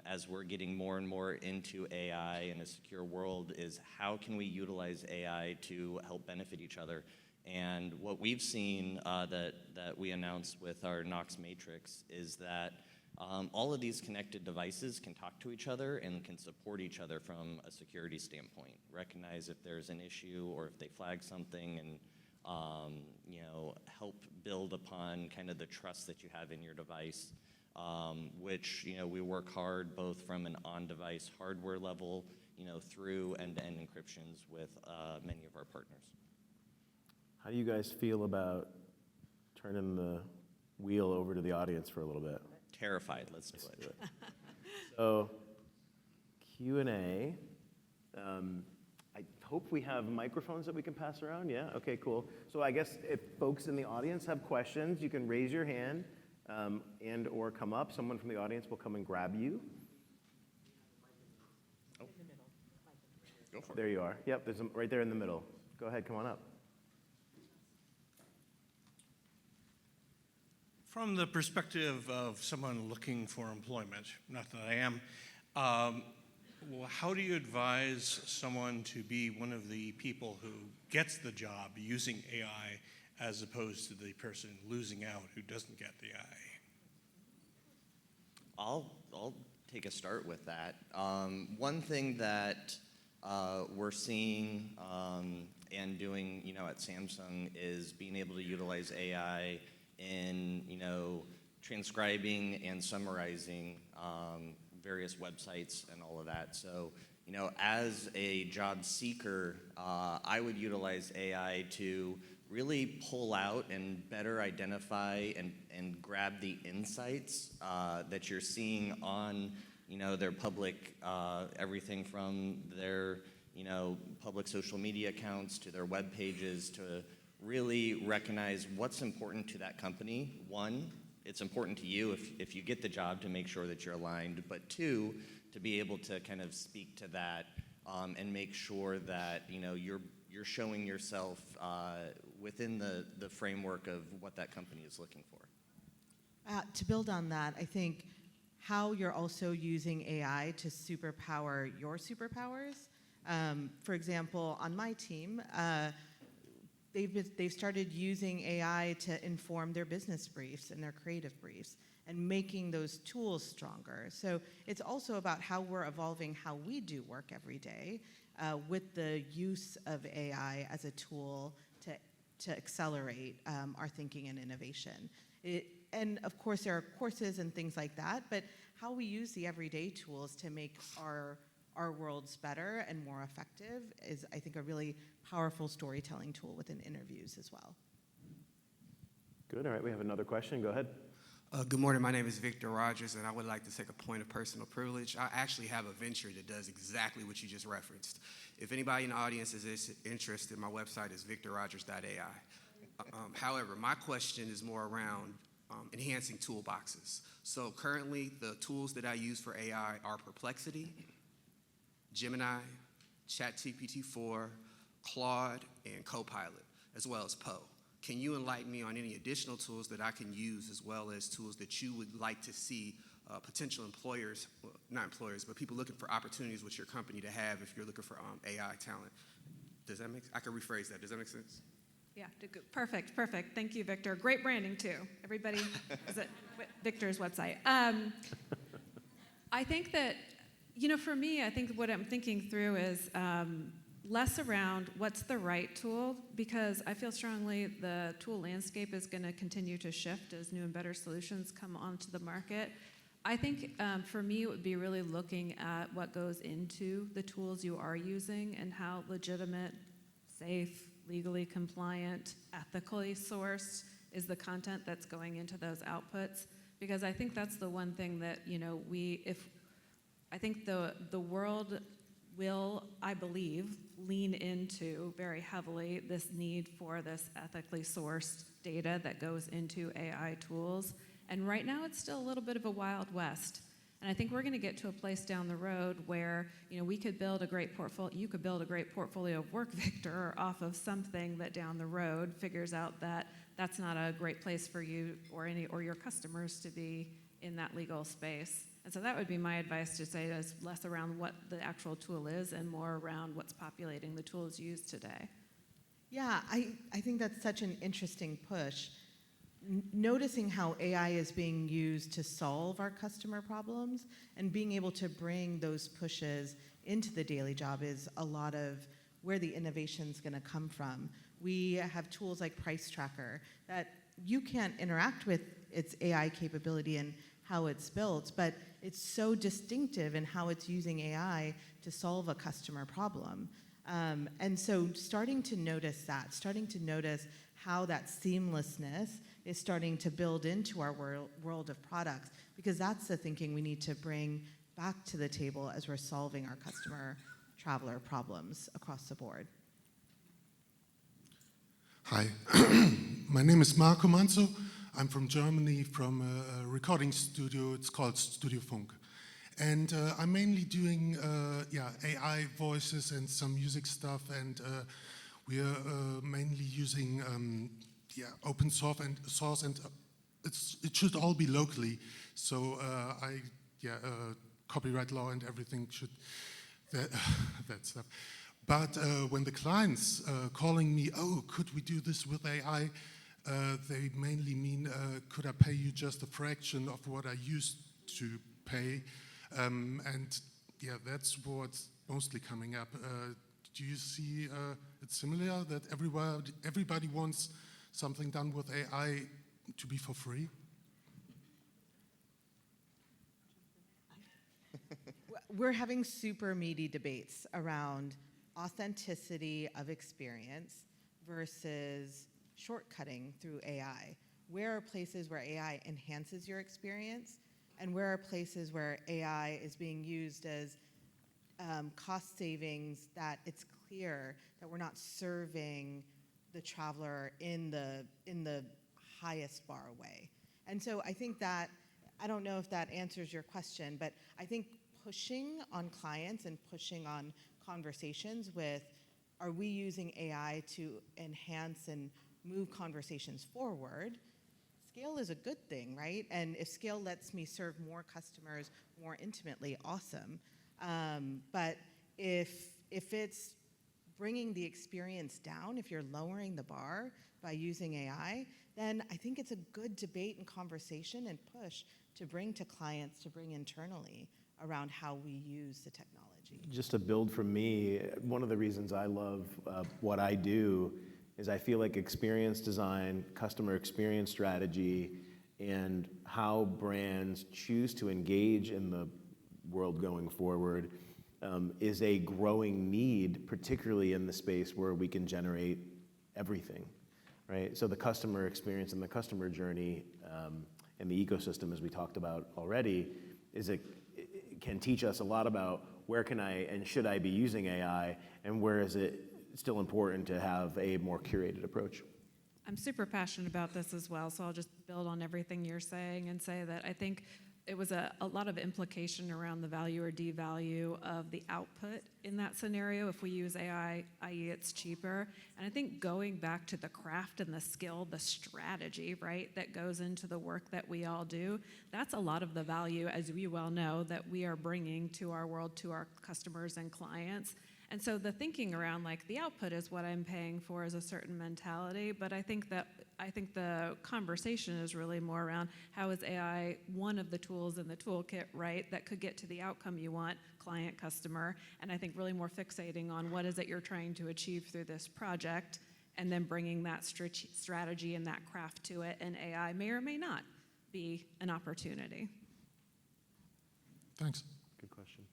As we're getting more and more into AI and a secure world, is how can we utilize AI to help benefit each other? And what we've seen that we announced with our Knox Matrix is that all of these connected devices can talk to each other and can support each other from a security standpoint. Recognize if there's an issue or if they flag something, and help build upon kind of the trust that you have in your device, which we work hard both from an on-device hardware level through end-to-end encryptions with many of our partners. How do you guys feel about turning the wheel over to the audience for a little bit? Terrified, let's do it. So, Q&A. I hope we have microphones that we can pass around. Yeah? Okay, cool. So I guess if folks in the audience have questions, you can raise your hand and or come up. Someone from the audience will come and grab you. Oh. Go for it. There you are. Yep, there's right there in the middle. Go ahead, come on up. From the perspective of someone looking for employment, not that I am, well, how do you advise someone to be one of the people who gets the job using AI as opposed to the person losing out who doesn't get the AI? I'll take a start with that. One thing that we're seeing and doing, at Samsung is being able to utilize AI in, transcribing and summarizing various websites and all of that. So, as a job seeker, I would utilize AI to really pull out and better identify and grab the insights that you're seeing on, their public, everything from their, public social media accounts to their web pages, to really recognize what's important to that company. One, it's important to you if you get the job to make sure that you're aligned, but two, to be able to kind of speak to that and make sure that you're showing yourself within the framework of what that company is looking for. To build on that, I think how you're also using AI to superpower your superpowers. For example, on my team, they've started using AI to inform their business briefs and their creative briefs and making those tools stronger. So it's also about how we're evolving how we do work every day with the use of AI as a tool to accelerate our thinking and innovation. And of course, there are courses and things like that, but how we use the everyday tools to make our worlds better and more effective is, I think, a really powerful storytelling tool within interviews as well. Good. All right, we have another question. Go ahead. Good morning. My name is Victor Rogers, and I would like to take a point of personal privilege. I actually have a venture that does exactly what you just referenced. If anybody in the audience is interested, my website is victorrogers.ai. However, my question is more around enhancing toolboxes. So currently, the tools that I use for AI are Perplexity, Gemini, ChatGPT-4, Claude, and Copilot, as well as Poe. Can you enlighten me on any additional tools that I can use, as well as tools that you would like to see potential employers, well, not employers, but people looking for opportunities with your company to have if you're looking for AI talent? Does that make sense? I can rephrase that. Does that make sense? Yeah, perfect. Thank you, Victor. Great branding, too. Everybody is at Victor's website. I think that, for me, I think what I'm thinking through is less around what's the right tool, because I feel strongly the tool landscape is going to continue to shift as new and better solutions come onto the market. I think for me, it would be really looking at what goes into the tools you are using and how legitimate, safe, legally compliant, ethically sourced is the content that's going into those outputs. Because I think that's the one thing that, I think the world will, I believe, lean into very heavily this need for this ethically sourced data that goes into AI tools. And right now, it's still a little bit of a Wild West. And I think we're going to get to a place down the road where, we could build a great portfolio. You could build a great portfolio of work, Victor, off of something that down the road figures out that that's not a great place for you or your customers to be in that legal space. And so that would be my advice, to say is less around what the actual tool is and more around what's populating the tools used today. Yeah, I think that's such an interesting push. Noticing how AI is being used to solve our customer problems and being able to bring those pushes into the daily job is a lot of where the innovation's going to come from. We have tools like Price Tracker that you can't interact with its AI capability and how it's built, but it's so distinctive in how it's using AI to solve a customer problem. And so starting to notice that, starting to notice how that seamlessness is starting to build into our world of products, because that's the thinking we need to bring back to the table as we're solving our customer traveler problems across the board. Hi, my name is Marco Manzo. I'm from Germany, from a recording studio. It's called Studio Funk. And I'm mainly doing AI voices and some music stuff, and we are mainly using open source, and it should all be locally. So copyright law and everything should that stuff. But when the clients calling me, oh, could we do this with AI? They mainly mean, could I pay you just a fraction of what I used to pay? And yeah, that's what's mostly coming up. Do you see it similar, that everybody wants something done with AI to be for free? We're having super meaty debates around authenticity of experience versus shortcutting through AI. Where are places where AI enhances your experience, and where are places where AI is being used as cost savings, that it's clear that we're not serving the traveler in the highest bar way. And so I think that, I don't know if that answers your question, but I think pushing on clients and pushing on conversations with, are we using AI to enhance and move conversations forward? Scale is a good thing, right? And if scale lets me serve more customers more intimately, awesome. But if it's bringing the experience down, if you're lowering the bar by using AI, then I think it's a good debate and conversation and push to bring to clients, to bring internally around how we use the technology. Just to build from me, one of the reasons I love what I do is I feel like experience design, customer experience strategy, and how brands choose to engage in the world going forward is a growing need, particularly in the space where we can generate everything, right? So the customer experience and the customer journey and the ecosystem, as we talked about already, it can teach us a lot about where can I and should I be using AI, and where is it still important to have a more curated approach. I'm super passionate about this as well, so I'll just build on everything you're saying and say that I think it was a lot of implication around the value or devalue of the output in that scenario. If we use AI, i.e. it's cheaper. And I think going back to the craft and the skill, the strategy, right, that goes into the work that we all do, that's a lot of the value, as we well know, that we are bringing to our world, to our customers and clients. And so the thinking around like the output is what I'm paying for is a certain mentality, but I think the conversation is really more around how is AI one of the tools in the toolkit, right, that could get to the outcome you want, client, customer, and I think really more fixating on what is it you're trying to achieve through this project, and then bringing that strategy and that craft to it, and AI may or may not be an opportunity. Thanks. Good question.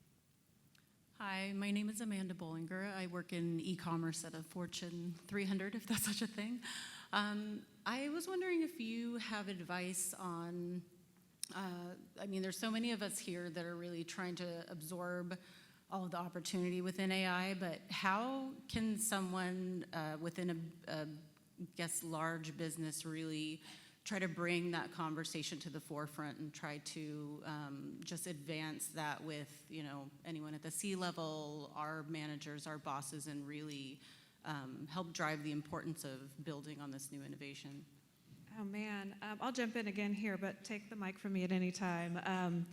Hi, my name is Amanda Bollinger. I work in e-commerce at a Fortune 300, if that's such a thing. I was wondering if you have advice on, there's so many of us here that are really trying to absorb all of the opportunity within AI, but how can someone within a large business really try to bring that conversation to the forefront and try to just advance that with, anyone at the C-level, our managers, our bosses, and really help drive the importance of building on this new innovation? Oh man, I'll jump in again here, but take the mic from me at any time. I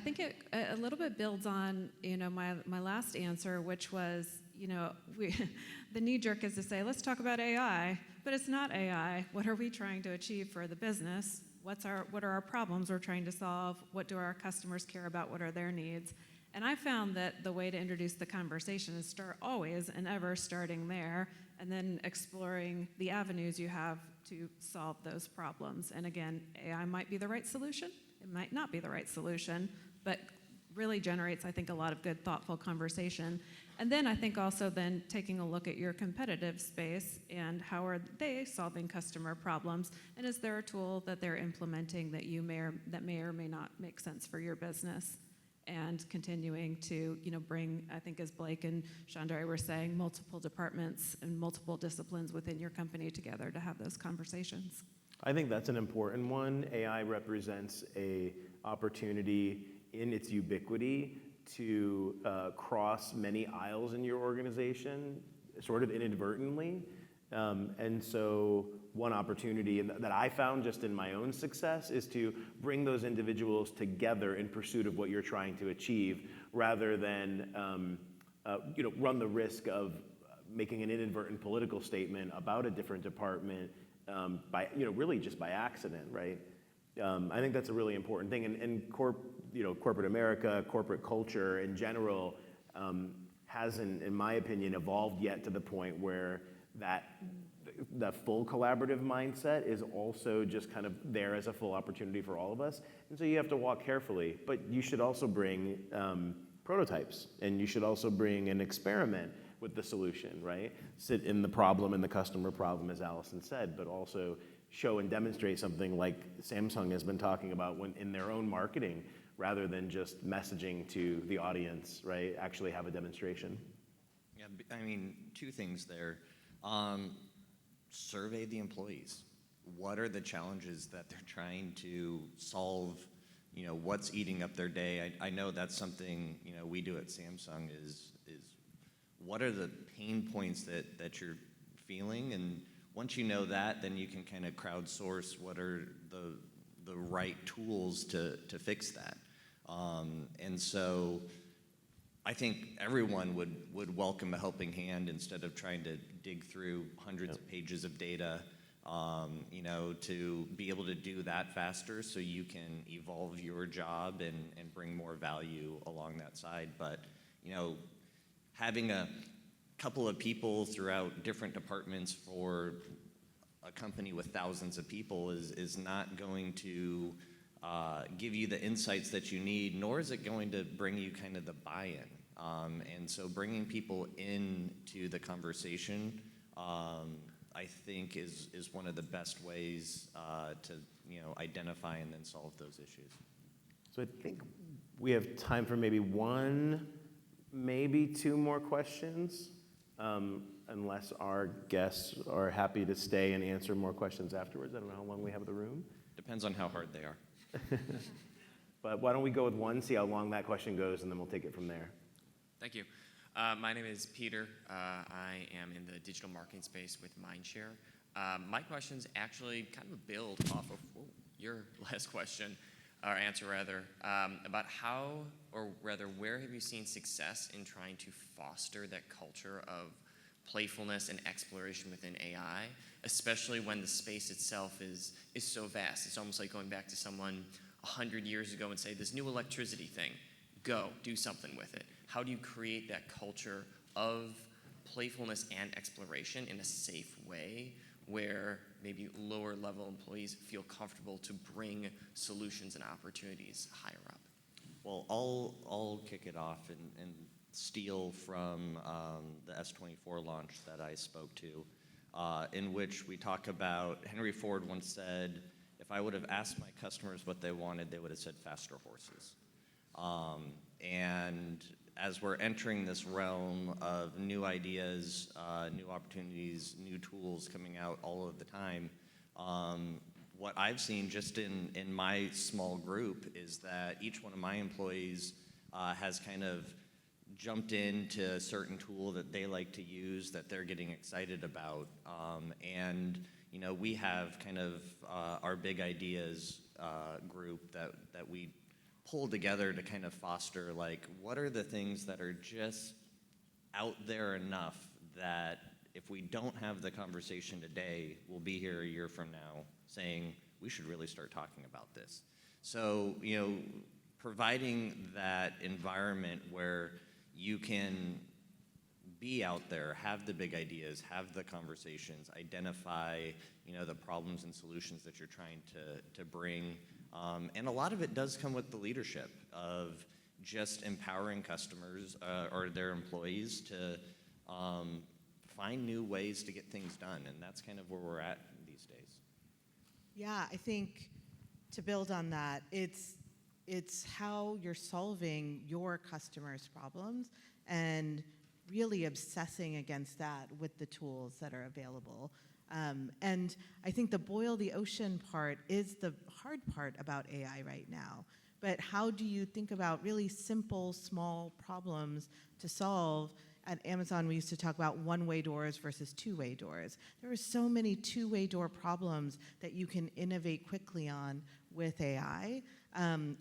think it a little bit builds on, my last answer, which was, the knee jerk is to say, let's talk about AI, but it's not AI. What are we trying to achieve for the business? What are our problems we're trying to solve? What do our customers care about? What are their needs? And I found that the way to introduce the conversation is start always and ever starting there and then exploring the avenues you have to solve those problems. And again, AI might be the right solution, it might not be the right solution, but really generates, I think, a lot of good, thoughtful conversation. And then I think also then taking a look at your competitive space and how are they solving customer problems, and is there a tool that they're implementing that may or may not make sense for your business, and continuing to bring, I think as Blake and Chandra were saying, multiple departments and multiple disciplines within your company together to have those conversations. I think that's an important one. AI represents a opportunity in its ubiquity to cross many aisles in your organization, sort of inadvertently. And so one opportunity that I found just in my own success is to bring those individuals together in pursuit of what you're trying to achieve, rather than run the risk of making an inadvertent political statement about a different department by really just by accident, right? I think that's a really important thing, and corporate America, corporate culture in general hasn't, in my opinion, evolved yet to the point where the full collaborative mindset is also just kind of there as a full opportunity for all of us. And so you have to walk carefully, but you should also bring prototypes, and you should also bring an experiment with the solution, right? Sit in the problem and the customer problem, as Allison said, but also show and demonstrate something like Samsung has been talking about in their own marketing, rather than just messaging to the audience, right? Actually have a demonstration. Yeah, I mean, two things there. Survey the employees. What are the challenges that they're trying to solve? What's eating up their day? I know that's something we do at Samsung is what are the pain points that you're feeling, and once you know that, then you can kind of crowdsource what are the right tools to fix that. And so I think everyone would welcome a helping hand instead of trying to dig through hundreds of pages of data, to be able to do that faster so you can evolve your job and bring more value along that side. But, having a couple of people throughout different departments for a company with thousands of people is not going to give you the insights that you need, nor is it going to bring you kind of the buy-in. And so bringing people into the conversation, I think is one of the best ways to identify and then solve those issues. So I think we have time for maybe one, maybe two more questions, unless our guests are happy to stay and answer more questions afterwards. I don't know how long we have in the room. Depends on how hard they are. But why don't we go with one, see how long that question goes, and then we'll take it from there. Thank you. My name is Peter. I am in the digital marketing space with Mindshare. My question's actually kind of a build off of your last question, or answer rather, about how, or rather where have you seen success in trying to foster that culture of playfulness and exploration within AI, especially when the space itself is so vast. It's almost like going back to someone 100 years ago and say, this new electricity thing, go, do something with it. How do you create that culture of playfulness and exploration in a safe way where maybe lower level employees feel comfortable to bring solutions and opportunities higher up? Well, I'll kick it off and steal from the S24 launch that I spoke to, in which we talk about, Henry Ford once said, if I would have asked my customers what they wanted, they would have said faster horses. And as we're entering this realm of new ideas, new opportunities, new tools coming out all of the time, what I've seen just in my small group is that each one of my employees has kind of jumped into a certain tool that they like to use, that they're getting excited about. And we have kind of our big ideas group that we pull together to kind of foster, like, what are the things that are just out there enough that if we don't have the conversation today, we'll be here a year from now saying, we should really start talking about this. So, providing that environment where you can be out there, have the big ideas, have the conversations, identify, the problems and solutions that you're trying to bring. And a lot of it does come with the leadership of just empowering customers or their employees to find new ways to get things done. And that's kind of where we're at these days. Yeah, I think to build on that, it's how you're solving your customers' problems and really obsessing against that with the tools that are available. And I think the boil the ocean part is the hard part about AI right now. But how do you think about really simple, small problems to solve? At Amazon, we used to talk about one-way doors versus two-way doors. There are so many two-way door problems that you can innovate quickly on with AI.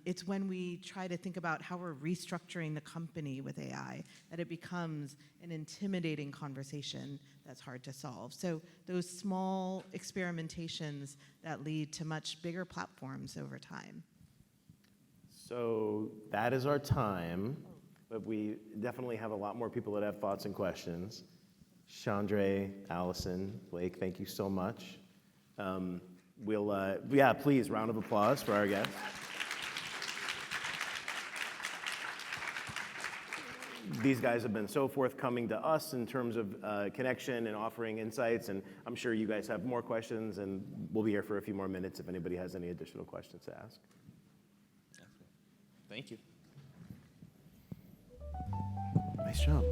It's when we try to think about how we're restructuring the company with AI that it becomes an intimidating conversation that's hard to solve. So those small experimentations that lead to much bigger platforms over time. So that is our time, but we definitely have a lot more people that have thoughts and questions. Chandra, Allison, Blake, thank you so much. Please, round of applause for our guests. These guys have been so forthcoming to us in terms of connection and offering insights, and I'm sure you guys have more questions, and we'll be here for a few more minutes if anybody has any additional questions to ask. Thank you. Nice job.